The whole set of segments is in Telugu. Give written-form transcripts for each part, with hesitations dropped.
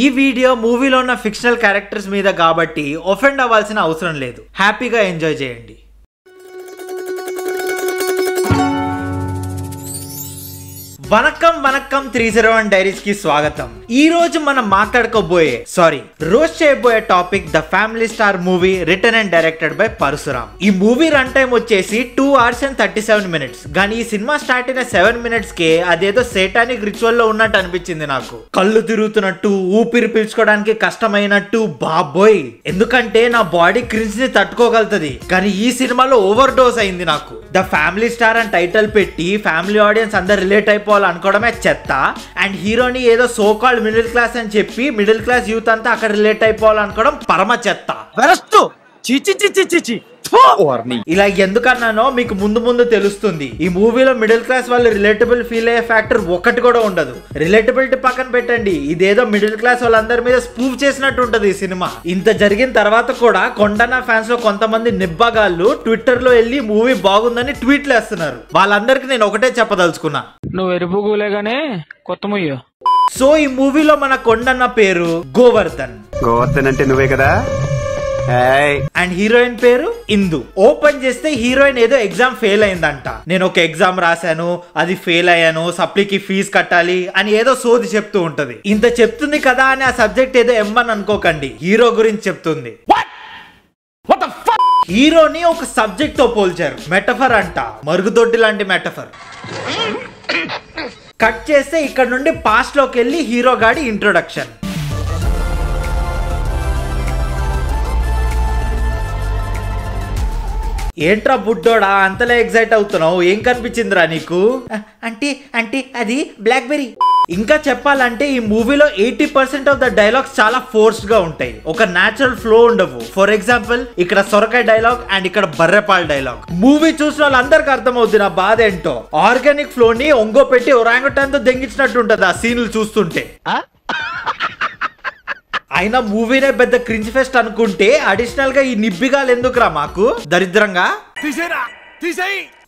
ఈ వీడియో మూవీలో ఉన్న ఫిక్షనల్ క్యారెక్టర్స్ మీద కాబట్టి ఒఫెండ్ అవ్వాల్సిన అవసరం లేదు. హ్యాపీగా ఎంజాయ్ చేయండి. వనక్కం వనక్కం 301 డైరీస్ కి స్వాగతం. ఈ రోజు మనం రోస్ట్ చేయబోయే topic the family star movie written and directed by Parasuram. ఈ మూవీ రన్ టైం వచ్చేసి 2 hours and 37 minutes. కానీ ఈ సినిమా స్టార్ట్ అయిన 7 minutes కే అదేదో సేటానిక్ రిచువల్ లో ఉన్నట్టు అనిపించింది నాకు. కళ్ళు తిరుగుతున్నట్టు, ఊపిరి పీల్చుకోవడానికి కష్టమైనట్టు. బాబోయ్, ఎందుకంటే నా బాడీ క్రిన్స్ ని తట్టుకోగలుగుతుంది. కానీ ఈ సినిమాలో ఓవర్ డోస్ అయింది నాకు. ద ఫ్యామిలీ స్టార్ అని టైటిల్ పెట్టి ఫ్యామిలీ ఆడియన్స్ అందరు రిలేట్ అయిపోవాలి అనుకోవడమే చెత్త. అండ్ హీరోని ఏదో సో కాల్డ్ మిడిల్ క్లాస్ అని చెప్పి మిడిల్ క్లాస్ యూత్ అంతా అక్కడ రిలేట్ అయిపోవాలనుకోవడం పరమ చెత్త. ఇలా ఎందుకన్నానో మీకు ముందు తెలుస్తుంది. ఈ మూవీలో మిడిల్ క్లాస్ వాళ్ళు రిలేటబుల్ ఫీల్ అయ్యే ఫ్యాక్టర్ ఒక్కటి కూడా ఉండదు. రిలేటబిలిటీ పక్కన పెట్టండి, ఇదేదో మిడిల్ క్లాస్ వాళ్ళందరి మీద స్పూఫ్ చేసినట్టు ఉంటది ఈ సినిమా. ఇంత జరిగిన తర్వాత కూడా కొండన్న ఫ్యాన్స్ లో కొంతమంది నిబ్బగాళ్ళు ట్విట్టర్ లో వెళ్ళి మూవీ బాగుందని ట్వీట్లు వేస్తున్నారు. వాళ్ళందరికి నేను ఒకటే చెప్పదలుచుకున్నా, నువ్వు ఎరుపుగులేగానే కొత్త ముయ్యో. సో ఈ మూవీలో మన కొండన్న పేరు గోవర్ధన్. గోవర్ధన్ అంటే నువ్వే కదా. అండ్ హీరోయిన్ పేరు ఇందు. ఓపెన్ చేస్తే హీరోయిన్ ఏదో ఎగ్జామ్ ఫెయిల్ అయిందంట. నేను ఒక ఎగ్జామ్ రాశాను, అది ఫెయిల్ అయ్యాను, సప్లీకి ఫీజు కట్టాలి అని ఏదో సోది చెప్తూ ఉంటది. ఇంత చెప్తుంది కదా అని ఆ సబ్జెక్ట్ ఏదో ఎమ్మని అనుకోకండి, హీరో గురించి చెప్తుంది. హీరోని ఒక సబ్జెక్ట్ తో పోల్చారు. మెటఫర్ అంట, మరుగుదొడ్డి లాంటి మెటఫర్. కట్ చేస్తే ఇక్కడ నుండి పాస్ట్ లోకి వెళ్ళి హీరో గాడి ఇంట్రొడక్షన్. ఏంట్రా బుడ్డోడా అంతలా ఎగ్జైట్ అవుతున్నావు, ఏం కనిపించిందిరా నీకు? అంటే అది బ్లాక్ బెర్రీ. ఇంకా చెప్పాలంటే ఈ మూవీలో 80% ఆఫ్ ద డైలాగ్స్ చాలా ఫోర్స్డ్ గా ఉంటాయి. ఒక న్యాచురల్ ఫ్లో ఉండవు. ఫర్ ఎగ్జాంపుల్ ఇక్కడ సొరకాయ డైలాగ్ అండ్ ఇక్కడ బర్రెపాల్ డైలాగ్. మూవీ చూసిన వాళ్ళందరికి అర్థమవుతుంది నా బాధ ఏంటో. ఆర్గానిక్ ఫ్లో ని ఒంగో పెట్టి ఒరాంగుటాన్ తో దెంగించినట్టు ఉంటది ఆ సీన్లు చూస్తుంటే. అయినా మూవీనే పెద్ద క్రింజ్ ఫెస్ట్ అనుకుంటే అడిషనల్ గా ఈ నిబ్బిగాలు ఎందుకురా మాకు దరిద్రంగా.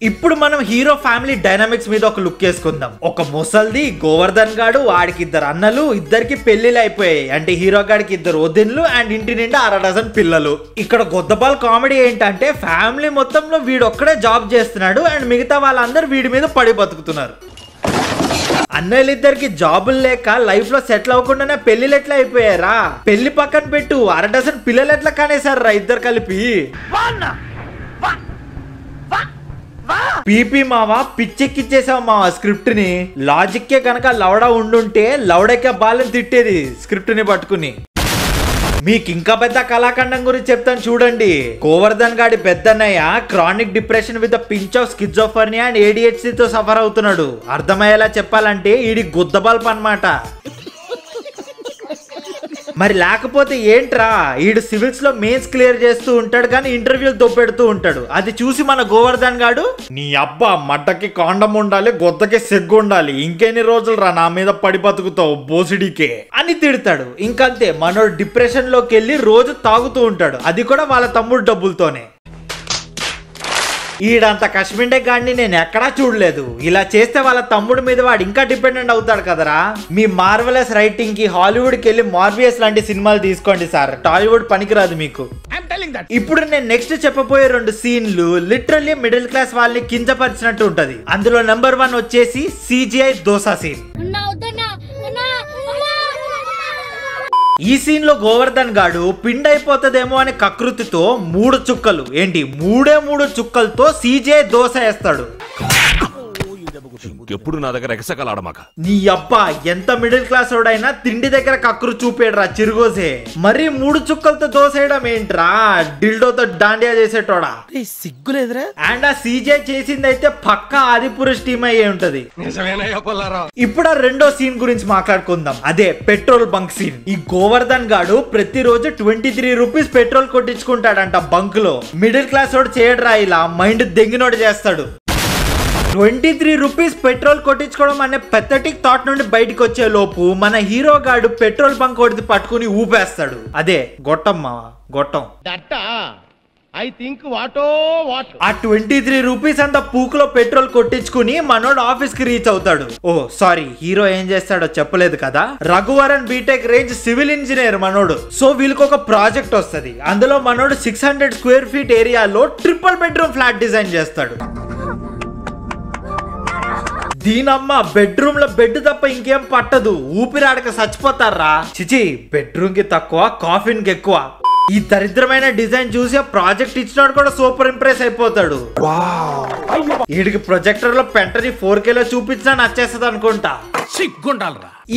ఇప్పుడు మనం హీరో ఫ్యామిలీ డైనామిక్స్ మీద ఒక లుక్ వేసుకుందాం. ఒక ముసల్ది గోవర్ధన్ గాడు, వాడికి 2 అన్నలు, ఇద్దరికి పెళ్లిళ్ళు అయిపోయాయి. అంటే హీరో గాడికి 2 వదినలు అండ్ ఇంటి నిండా 6 డజన్ పిల్లలు. ఇక్కడ గొద్దబాల్ కామెడీ ఏంటంటే ఫ్యామిలీ మొత్తంలో వీడొక్కడే జాబ్ చేస్తున్నాడు అండ్ మిగతా వాళ్ళందరూ వీడి మీద పడి బతుకుతున్నారు. అన్నయ్యలిద్దరికి జాబులు లేక లైఫ్ లో సెటిల్ అవ్వకుండానే పెళ్లిలు ఎట్లా అయిపోయారా? పెళ్లి పక్కన పెట్టు, 6 డజన్ పిల్లలు ఎట్లా కానేసారా ఇద్దరు కలిపి? పీపీ మావా పిచ్చెక్కిచ్చేసావు మావా స్క్రిప్ట్ ని. లాజిక్కే కనుక లౌడా ఉండుంటే లౌడకే బాలని తిట్టేది స్క్రిప్ట్ ని పట్టుకుని. మీకు ఇంకా పెద్ద కళాఖండం గురించి చెప్తాను చూడండి. గోవర్ధన్ గాడి పెద్దన్నయ్య chronic depression with pinch of schizophrenia and ADHD తో సఫర్ అవుతున్నాడు. అర్థమయ్యేలా చెప్పాలంటే ఈడి గుద్దబల్ప్ అన్నమాట. మరి లేకపోతే ఏంట్రా, ఈడు సివిల్స్ లో మెయిన్స్ క్లియర్ చేస్తూ ఉంటాడు కానీ ఇంటర్వ్యూలు తోపెడుతూ ఉంటాడు. అది చూసి మన గోవర్ధన్ గాడు, నీ అబ్బా మడ్డకి కాండం ఉండాలి, గొద్దకి సెగ్గు ఉండాలి, ఇంకెన్ని రోజులు రా నా మీద పడి బతుకుతావు బోసిడీకే అని తిడతాడు. ఇంకంతే, మనోడు డిప్రెషన్ లోకి వెళ్ళి రోజు తాగుతూ ఉంటాడు, అది కూడా వాళ్ళ తమ్ముడు డబ్బులతోనే. ఈడంత కశ్మిండే గాడిని నేను ఎక్కడా చూడలేదు. ఇలా చేస్తే వాళ్ళ తమ్ముడి మీద వాడు ఇంకా డిపెండెంట్ అవుతాడు కదరా. మీ మార్వెలస్ రైటింగ్ కి హాలీవుడ్ కి వెళ్ళి మార్వియస్ లాంటి సినిమాలు తీసుకోండి సార్, టాలీవుడ్ పనికిరాదు మీకు. ఇప్పుడు నేను నెక్స్ట్ చెప్పబోయే 2 సీన్లు లిటరల్లీ మిడిల్ క్లాస్ వాళ్ళని కించపరిచినట్టు ఉంటది. అందులో నెంబర్ 1 వచ్చేసి CGI దోసా సీన్. ఈ సీన్ లో గోవర్ధన్ గాడు పిండి అయిపోతుందేమో అనే కకృతితో 3 చుక్కలు ఏంటి 3 చుక్కలతో CGI దోశ వేస్తాడు. ఎప్పుడు నా దగ్గర ఎగసకలాడమాక. నీ అబ్బా ఎంత మిడిల్ క్లాస్ వాడైనా తిండి దగ్గర కక్కురు చూపేడ్రా చిరుగోసే. మరి 3 చుక్కలతో దోసేయడం ఏంట్రా, డిల్డోతో డాండియా చేసేటోడా, సిగ్గులేదురా. అండ్ ఆ CGI చేసింది అయితే పక్కా ఆదిపురుష్ టీమ్ అయ్యే ఉంటది. ఇప్పుడు ఆ 2వ సీన్ గురించి మాట్లాడుకుందాం, అదే పెట్రోల్ బంక్ సీన్. ఈ గోవర్ధన్ గాడు ప్రతిరోజు 23 రూపీస్ పెట్రోల్ కొట్టించుకుంటాడంట బంక్ లో. మిడిల్ క్లాస్ వాడు చేయడరా, ఇలా మైండ్ దెంగినోడు చేస్తాడు. 23 రూపీస్ పెట్రోల్ కొట్టించుకోవడం అనే పెథటిక్ థాట్ నుండి బయటకు వచ్చే లోపు మన హీరో గాడు పెట్రోల్ బంక్ ఒకటి పట్టుకుని ఊపేస్తాడు. అదే గొట్టం మావా, గొట్టం. ఐ థింక్ వాటో వాట్ ఆ 23 రూపీస్ అంత పూకులో పెట్రోల్ కొట్టించుకుని మనోడు ఆఫీస్ కి రీచ్ అవుతాడు. ఓ సారీ, హీరో ఏం చేస్తాడో చెప్పలేదు కదా. Raghuvaran B Tech range civil engineer మనోడు. సో వీళ్ళకి ఒక ప్రాజెక్ట్ వస్తుంది. అందులో మనోడు 600 స్క్వేర్ ఫీట్ ఏరియాలో ట్రిపుల్ బెడ్రూమ్ ఫ్లాట్ డిజైన్ చేస్తాడు. దీనమ్మ బెడ్రూమ్ లో బెడ్ తప్ప ఇంకేం పట్టదు, ఊపిరాడక చచ్చిపోతారా. చిచి, బెడ్రూమ్ కి తక్కువ, కాఫిన్ కి ఎక్కువ. ఈ దరిద్రమైన డిజైన్ చూసి ఆ ప్రాజెక్ట్ ఇచ్చినాడు కూడా సూపర్ ఇంప్రెస్ అయిపోతాడు. వీడికి ప్రొజెక్టర్ లో పెంటని 4K లో చూపించినా నచ్చేస్తుంది అనుకుంటా.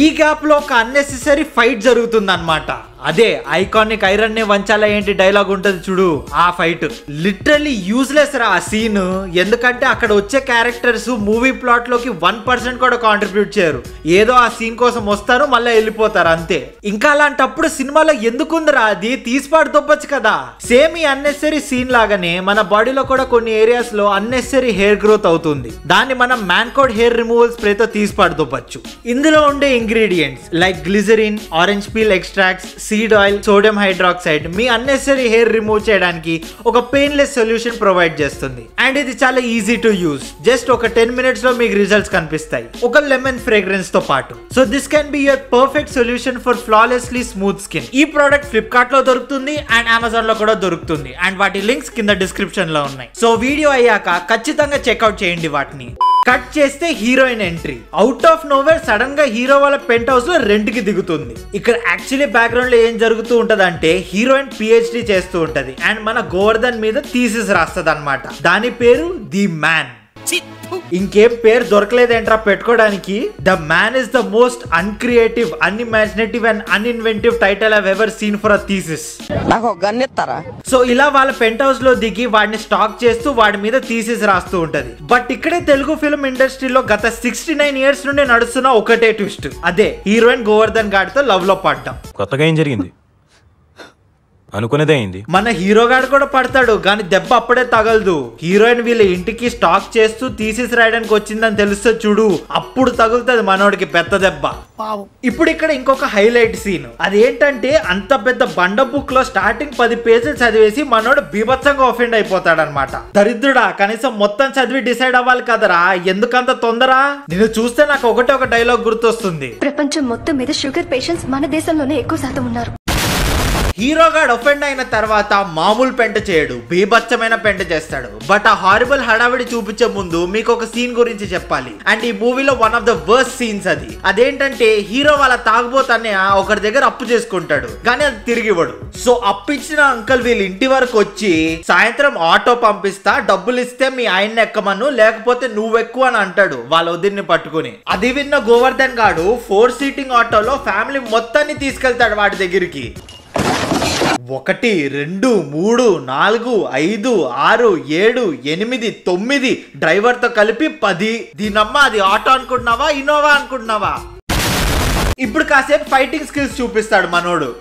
ఈ గ్యాప్ లో ఒక అన్నెసెసరీ ఫైట్ జరుగుతుంది అనమాట. అదే ఐకానిక్ ఐరన్ ని వంచాలా ఏంటి డైలాగ్ ఉంటది చూడు, ఆ ఫైట్ లిటరల్లీ యూజ్లెస్ రా ఆ సీన్. ఎందుకంటే అక్కడ వచ్చే క్యారెక్టర్స్ మూవీ ప్లాట్ లోకి 1% కూడా కాంట్రిబ్యూట్ చేయరు. ఏదో ఆ సీన్ కోసం వస్తారు, మళ్ళీ వెళ్ళిపోతారు అంతే. ఇంకా అలాంటప్పుడు సినిమాలో ఎందుకుందిరా అది, తీసిపాడు దొబ్బచ్చు కదా. సేమ్ ఈ అన్నెసరీ సీన్ లాగానే మన బాడీలో కూడా కొన్ని ఏరియాస్ లో అన్నెసరీ హెయిర్ గ్రోత్ అవుతుంది. దాన్ని మనం మ్యాన్కోడ్ హెయిర్ రిమూవల్ స్ప్రే తో తీసిపాడు దొబ్బచ్చు. ఇందులో ఉండే ingredients like glycerin, orange peel extracts, seed oil, sodium hydroxide మీ అన్నెసరీ హెయిర్ రిమూవ్ చేయడానికి ఒక పెయిన్లెస్ సొల్యూషన్ ప్రొవైడ్ చేస్తుంది. అండ్ ఇది చాలా ఈజీ టు యూజ్. జస్ట్ ఒక 10 minutes లో మీకు రిజల్ట్స్ కనిపిస్తాయి, ఒక లెమన్ ఫ్రేగ్రెన్స్ తో పాటు. So this can be your perfect solution for flawlessly smooth skin. ఈ ప్రోడక్ట్ ఫ్లిప్కార్ట్ లో దొరుకుతుంది అండ్ అమెజాన్ లో కూడా దొరుకుతుంది. అండ్ వాటి లింక్స్ కింద డిస్క్రిప్షన్ లో ఉన్నాయి. సో వీడియో అయ్యాక ఖచ్చితంగా చెక్అవుట్ చేయండి వాటిని. కట్ చేస్తే heroine entry. Out of nowhere sudden గా హీరో వాళ్ళ పెంట్ హౌస్ లో రెంట్ కి దిగుతుంది. ఇక్కడ యాక్చువల్లీ బ్యాక్గ్రౌండ్ లో ఏం జరుగుతూ ఉంటది అంటే హీరోయిన్ PhD చేస్తూ ఉంటది అండ్ మన గోవర్ధన్ మీద థీసిస్ రాస్తది అనమాట. దాని పేరు ది మ్యాన్. ఇంకేం పేరు దొరకలేదేంట్రా పెట్టుకోవడానికి. The man is the most uncreative, unimaginative and uninventive title I ever seen for a thesis. నాకు గన్ ఇస్తారా? సో ఇలా వాళ్ళ పెంట్ హౌస్ లో దిగి వాడిని స్టాక్ చేస్తూ వాడి మీద థీసిస్ రాస్తూ ఉంటది. బట్ ఇక్కడే తెలుగు ఫిల్మ్ ఇండస్ట్రీలో గత 69 years నుండి నడుస్తున్న ఒకటే ట్విస్ట్. అదే హీరోయిన్ గోవర్ధన్ గాడితో లవ్ లో పడ్డం. కొత్తగా ఏం జరిగింది? అనుకునేదే అయింది. మన హీరో గాడు కూడా పడతాడు, కానీ దెబ్బ అప్పుడే తగలదు. హీరోయిన్ వీళ్ళ ఇంటికి స్టాక్ చేస్తూ థీసిస్ రాయడానికి వచ్చిందని తెలుస్తే చూడు, అప్పుడు తగులుతుంది మనోడికి పెద్ద దెబ్బ. ఇప్పుడు ఇక్కడ ఇంకొక హైలైట్ సీన్. అదేంటంటే అంత పెద్ద బండ బుక్ లో స్టార్టింగ్ 10 పేజీలు చదివేసి మనోడు బీభత్సంగా ఆఫెండ్ అయిపోతాడు అనమాట. దరిద్రుడా, కనీసం మొత్తం చదివి డిసైడ్ అవ్వాలి కదరా, ఎందుకంత తొందర? నేను చూస్తే నాకు ఒకటే ఒక డైలాగ్ గుర్తొస్తుంది. ప్రపంచం మొత్తం మీద షుగర్ పేషెంట్స్ మన దేశంలోనే ఎక్కువ శాతం ఉన్నారు. హీరోగాడ్ ఒఫెండ్ అయిన తర్వాత మామూలు పెంట చేయడు, బీభత్సమైన పెంట చేస్తాడు. బట్ ఆ హారిబుల్ హడావిడి చూపించే ముందు మీకు ఒక సీన్ గురించి చెప్పాలి. అండ్ ఈ మూవీలో one of the worst scenes అది. అదేంటంటే హీరో వాళ్ళ తాగుబోతనే ఒకరి దగ్గర అప్పు చేసుకుంటాడు, కానీ అది తిరిగి ఇవ్వడు. సో అప్పు ఇచ్చిన అంకల్ వీళ్ళ ఇంటి వరకు వచ్చి సాయంత్రం ఆటో పంపిస్తా, డబ్బులు ఇస్తే మీ ఆయన్ని ఎక్కమను, లేకపోతే నువ్వు ఎక్కువ అని అంటాడు వాళ్ళ వదిన్ని పట్టుకుని. అది విన్న గోవర్ధన్ గాడు 4 seating ఆటోలో ఫ్యామిలీ మొత్తాన్ని తీసుకెళ్తాడు వాడి దగ్గరికి. 1 2 3 4 5 6 7 8 9 డ్రైవర్ తో కలిపి 10. దీనమ్మ అది ఆటో అనుకుంటున్నావా, ఇన్నోవా అనుకుంటున్నావా? ఇప్పుడు కాసేపు ఫైటింగ్ స్కిల్స్ చూపిస్తాడు మనోడు.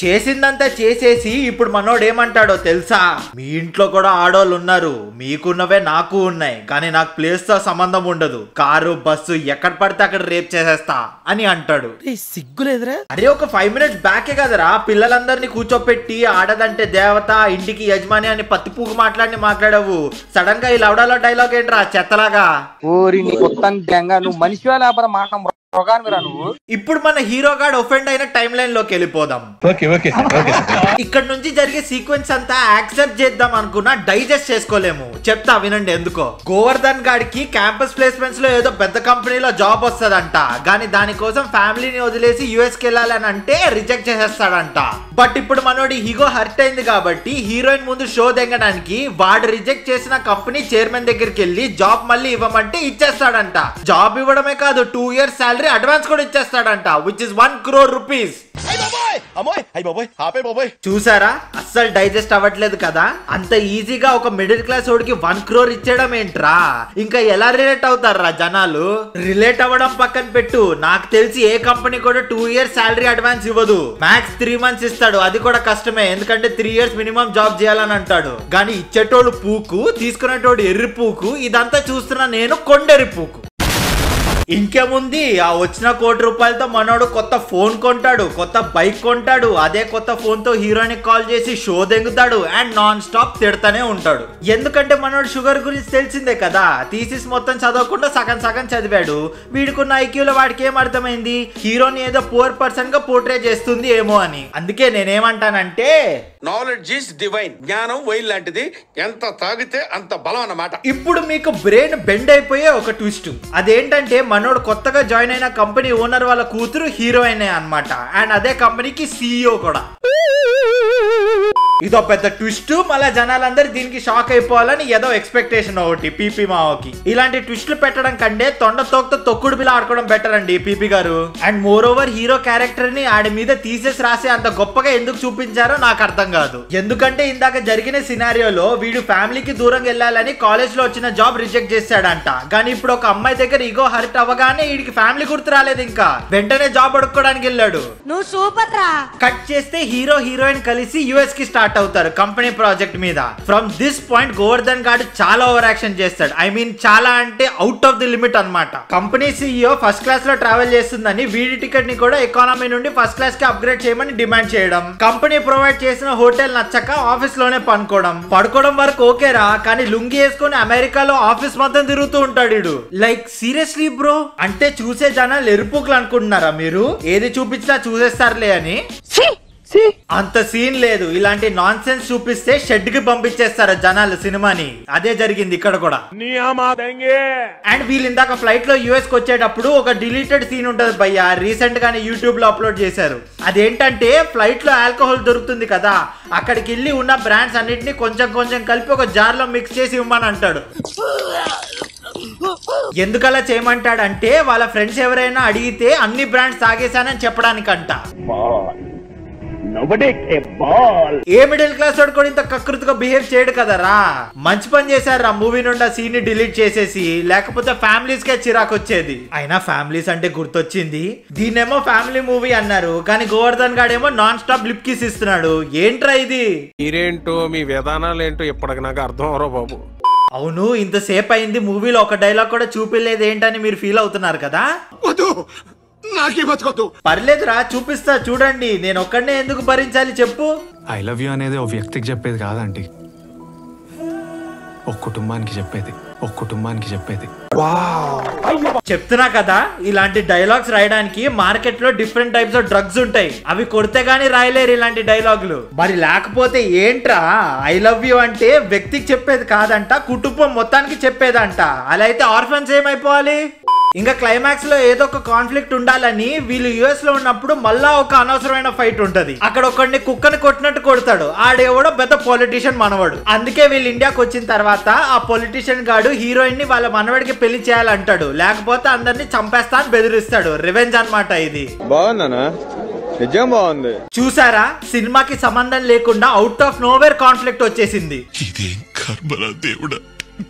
చేసిందంతా చేసేసి ఇప్పుడు మనోడు ఏమంటాడో తెలుసా? మీ ఇంట్లో కూడా ఆడోళ్ళు ఉన్నారు, మీకున్నవే నాకు ఉన్నాయి, కానీ నాకు ప్లేస్ తో సంబంధం ఉండదు. కారు బస్సు ఎక్కడ పడితే అక్కడ రేప్ చేసేస్తా అని అంటాడు. సిగ్గులేదురా? అరే ఒక 5 minutes బ్యాకే కదరా పిల్లలందరినీ కూర్చోపెట్టి ఆడదంటే దేవత, ఇంటికి యజమాని అని పత్తిపూకు మాట్లాడావు. సడన్ గా ఈ లవడాలో డైలాగ్ ఏంట్రా చెత్తలాగా? నువ్వు మనిషి లేకపోతే మాట. ఇప్పుడు మన హీరో గాడ్ ఒఫెండ్ అయిన టైం లైన్ లోకి వెళ్ళిపోదాం. ఇక్కడ నుంచి జరిగే సీక్వెన్స్ అంతా యాక్సెప్ట్ చేద్దాం అనుకున్నా డైజెస్ట్ చేసుకోలేము. చెప్తా వినండి ఎందుకో. గోవర్ధన్ గాడికి క్యాంపస్ ప్లేస్మెంట్స్ లో ఏదో పెద్ద కంపెనీలో జాబ్ వస్తుందంట, కానీ దానికోసం ఫ్యామిలీని వదిలేసి యుఎస్ కి వెళ్ళాలని అంటే రిజెక్ట్ చేసేస్తాడంట. బట్ ఇప్పుడు మనోడి హీగో హర్ట్ అయింది కాబట్టి హీరోయిన్ ముందు షో దిగడానికి వాడు రిజెక్ట్ చేసిన కంపెనీ చైర్మన్ దగ్గరికి వెళ్ళి జాబ్ మళ్ళీ ఇవ్వమంటే ఇచ్చేస్తాడంట. జాబ్ ఇవ్వడమే కాదు 2 years శాలరీ అడ్వాన్స్ కూడా ఇచ్చేస్తాడంట, విచ్ ఇస్ 1 crore rupees. చూసారా, అస్సలు డైజెస్ట్ అవ్వట్లేదు కదా. అంత ఈజీగా ఒక మిడిల్ క్లాస్ వాడికి 1 crore ఇచ్చేయడం ఏంట్రా? ఇంకా ఎలా రిలేట్ అవుతారా జనాలు? రిలేట్ అవ్వడం పక్కన పెట్టు, నాకు తెలిసి ఏ కంపెనీ కూడా 2 years శాలరీ అడ్వాన్స్ ఇవ్వదు. మ్యాక్స్ 3 months ఇస్తాడు, అది కూడా కష్టమే, ఎందుకంటే 3 years మినిమం జాబ్ చేయాలని అంటాడు. కానీ ఇచ్చేటోడు పూకు, తీసుకునేటోడు ఎర్రి పూకు. ఇదంతా చూస్తున్నా నేను కొండెరి పూకు. ఇంకేముంది, ఆ వచ్చిన ₹1,00,00,000తో మనోడు కొత్త ఫోన్ కొంటాడు, కొత్త బైక్ కొంటాడు. అదే కొత్త ఫోన్ తో హీరోయిన్ కాల్ చేసి షో దెంగుతాడు అండ్ నాన్ స్టాప్ తిడతానే ఉంటాడు. ఎందుకంటే మనోడు షుగర్ గురించి తెలిసిందే కదా, థీసిస్ మొత్తం చదవకుండా సగం సగం చదివాడు. వీడికున్న ఐక్యూలో వాడికి ఏం అర్థమైంది, హీరోని ఏదో పూర్ పర్సన్ గా పోర్ట్రే చేస్తుంది ఏమో అని. అందుకే నేనేమంటానంటే నాలెడ్జ్ ఈస్ డివైన్. జ్ఞానం వైల్ లాంటిది, ఎంత తాగితే అంత బలం అన్నమాట. ఇప్పుడు మీకు బ్రెయిన్ బెండ్ అయిపోయే ఒక ట్విస్ట్. అదేంటంటే మనోడు కొత్తగా జాయిన్ అయిన కంపెనీ ఓనర్ వాళ్ళ కూతురు హీరోయిన్ అన్నమాట. అండ్ అదే కంపెనీకి CEO కూడా. ఇదో పెద్ద ట్విస్ట్. మళ్ళీ జనాలందరూ దీనికి షాక్ అయిపోవాలని ఏదో ఎక్స్పెక్టేషన్ ఒకటి పీపీ మావకి. ఇలాంటి ట్విస్టులు పెట్టడం కంటే తొండ తోక్తో తొక్కుడు బిల్ల ఆడుకోవడం బెటర్ అండి పీపీ గారు. And more over hero character ని ఆడి మీద తీసేసి రాసి అంత గొప్పగా ఎందుకు చూపించారో నాకు అర్థం కాదు. ఎందుకంటే ఇందాక జరిగిన సినారియోలో వీడు ఫ్యామిలీకి దూరంగా వెళ్ళాలని కాలేజ్ లో వచ్చిన జాబ్ రిజెక్ట్ చేశాడంట. కానీ ఇప్పుడు ఒక అమ్మాయి దగ్గర ఈగో హర్ట్ అవ్వగానే వీడికి ఫ్యామిలీ గుర్తు రాలేదు, ఇంకా వెంటనే జాబ్ అడుక్కోవడానికి వెళ్ళాడు. నువ్వు సూపర్ రా. కట్ చేస్తే హీరో హీరోయిన్ కలిసి US కి స్టార్ట్ అవుతారు కంపెనీ ప్రాజెక్ట్ మీద. ఫ్రమ్ దిస్ పాయింట్ గోవర్ధన్ గాడు చాలా ఓవర్ యాక్షన్ చేస్తాడు. ఐ మీన్ చాలా అంటే అవుట్ ఆఫ్ ది లిమిట్ అన్నమాట. కంపెనీ CEO ఫస్ట్ క్లాస్ లో ట్రావెల్ చేస్తుందని వీడి టికెట్ ని కూడా ఎకానమీ నుండి ఫస్ట్ క్లాస్ కి అప్గ్రేడ్ చేయమని డిమాండ్ చేయడం, కంపెనీ ప్రొవైడ్ చేసిన హోటల్ నచ్చక ఆఫీస్ లోనే పడుకోవడం వరకు ఓకేరా, కానీ లుంగి వేసుకుని అమెరికాలో ఆఫీస్ మొత్తం తిరుగుతూ ఉంటాడు వీడు. లైక్ సీరియస్లీ బ్రో, అంటే చూసే జనాలు ఎరుపుకులు అనుకుంటున్నారా మీరు? ఏది చూపించినా చూసేస్తారులే అని. అంత సీన్ లేదు. ఇలాంటి నాన్ సెన్స్ చూపిస్తే షెడ్ కి పంపించేస్తారు జనాలు సినిమాని. అదే జరిగింది ఇక్కడ కూడా. అండ్ వీళ్ళు ఇందాక ఫ్లైట్ లో US కి వచ్చేటప్పుడు ఒక డిలీటెడ్ సీన్ ఉంటది భయ్యా, రీసెంట్ గానే యూట్యూబ్ లో అప్లోడ్ చేశారు. అదేంటంటే ఫ్లైట్ లో ఆల్కహాల్ దొరుకుతుంది కదా, అక్కడికి వెళ్ళి ఉన్న బ్రాండ్స్ అన్నిటిని కొంచెం కొంచెం కలిపి ఒక జార్ లో మిక్స్ చేసి ఇవ్వమని అంటాడు. ఎందుకలా చేయమంటాడంటే వాళ్ళ ఫ్రెండ్స్ ఎవరైనా అడిగితే అన్ని బ్రాండ్స్ తాగేశానని చెప్పడానికంట. ఏ మిడిల్ క్లాస్ వాడు కూడా ఇంత కకృతిగా బిహేవ్ చేయడు కదరా. మంచి పని చేశారు మూవీ నుండి ఆ సీన్ ని డిలీట్ చేసేసి, లేకపోతే ఫ్యామిలీస్ కే చిరాకు వచ్చేది. అయినా ఫ్యామిలీస్ అంటే గుర్తొచ్చింది, దీన్నేమో ఫ్యామిలీ మూవీ అన్నారు, కానీ గోవర్ధన్ గాడేమో నాన్ స్టాప్ లిప్ కిస్ ఇస్తున్నాడు. ఏంట్రా ఇది? మీరేంటో మీ విధానాలు ఏంటో ఇప్పటికి నాకు అర్థం అవరో బాబు. అవును, ఇంతసేపు అయింది మూవీలో ఒక డైలాగ్ కూడా చూపిలేదు ఏంటని మీరు ఫీల్ అవుతున్నారు కదా. పర్లేదురా, చూపిస్తా చూడండి. నేను ఒక్కడనే ఎందుకు భరించాలి చెప్పు. ఐ లవ్ యూ అనేది ఒక వ్యక్తికి చెప్పేది కాదండి, ఒక కుటుంబానికి చెప్పేది. చెప్తున్నా కదా, ఇలాంటి డైలాగ్స్ రాయడానికి మార్కెట్ లో డిఫరెంట్ టైప్స్ ఆఫ్ డ్రగ్స్ ఉంటాయి. అవి కొడితే గానీ రాయలేరు ఇలాంటి డైలాగులు. మరి లేకపోతే ఏంట్రా, ఐ లవ్ యూ అంటే వ్యక్తికి చెప్పేది కాదంట, కుటుంబం మొత్తానికి చెప్పేదంట. అలా అయితే ఆర్ఫన్స్ ఏమైపోవాలి? ఇంకా క్లైమాక్స్ లో ఏదో ఒక కాన్ఫ్లిక్ట్ ఉండాలని వీళ్ళు US లో ఉన్నప్పుడు మళ్ళా ఒక అనవసరమైన ఫైట్ ఉంటది. అక్కడ ఒకడిని కుక్కని కొట్టినట్టు కొడతాడు. ఆడేవాడో పెద్ద పొలిటీషియన్ మనవాడు. అందుకే వీళ్ళు ఇండియాకి వచ్చిన తర్వాత ఆ పొలిటీషియన్ గాడు హీరోయిన్ ని వాళ్ళ మనవాడికి పెళ్లి చేయాలంటాడు, లేకపోతే అందరినీ చంపేస్తా అని బెదిరిస్తాడు. రివెంజ్ అన్నమాట ఇది. బాగుందనా? నిజం బాగుంది. చూసారా, సినిమాకి సంబంధం లేకుండా అవుట్ ఆఫ్ నోవేర్ కాన్ఫ్లిక్ట్ వచ్చేసింది.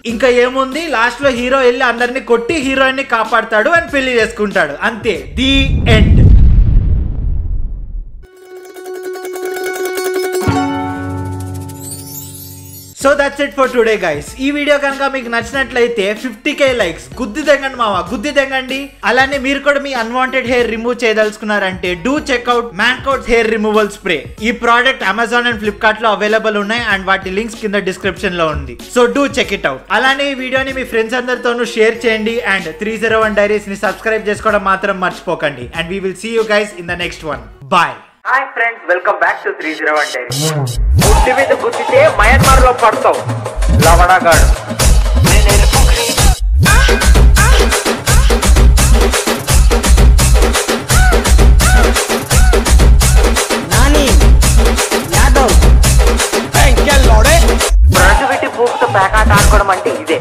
ఇంకా ఏముంది, లాస్ట్ లో హీరో వెళ్ళి అందరినీ కొట్టి హీరోయిన్ ని కాపాడతాడు అండ్ పెళ్లి చేసుకుంటాడు. అంతే, the end. So that's it for today guys. ఈ వీడియో కనుక మీకు నచ్చినట్లయితే 50K లైక్స్ గుద్ది తెంగండి మావా, గుద్ది తెంగండి. అలానే మీరు కూడా మీ అన్వాంటెడ్ హెయిర్ రిమూవ్ చేయదలుచుకున్నారంటే డూ చెక్అవుట్ మ్యాన్కోట్స్ హెయిర్ రిమూవల్ స్ప్రే. ఈ ప్రోడక్ట్ అమెజాన్ అండ్ ఫ్లిప్కార్ట్ లో అవైలబుల్ ఉన్నాయి అండ్ వాటి లింక్స్ కింద డిస్క్రిప్షన్ లో ఉంది. So do check it out. అలానే ఈ వీడియోని మీ ఫ్రెండ్స్ అందరితోనూ షేర్ చేయండి అండ్ 301 డైరీస్ ని సబ్స్క్రైబ్ చేసుకోవడం మాత్రం మర్చిపోకండి. And we will see you guys in the next one. Bye. Hi friends, welcome back to 301 diaries. గుడ్డి మీద గుద్దితే మయన్మార్ లో పడతావు లవడగాడు. ప్రొడక్టివిటీ ప్రూఫ్ తో ప్యాకాట్ ఆడుకోవడం అంటే ఇదే.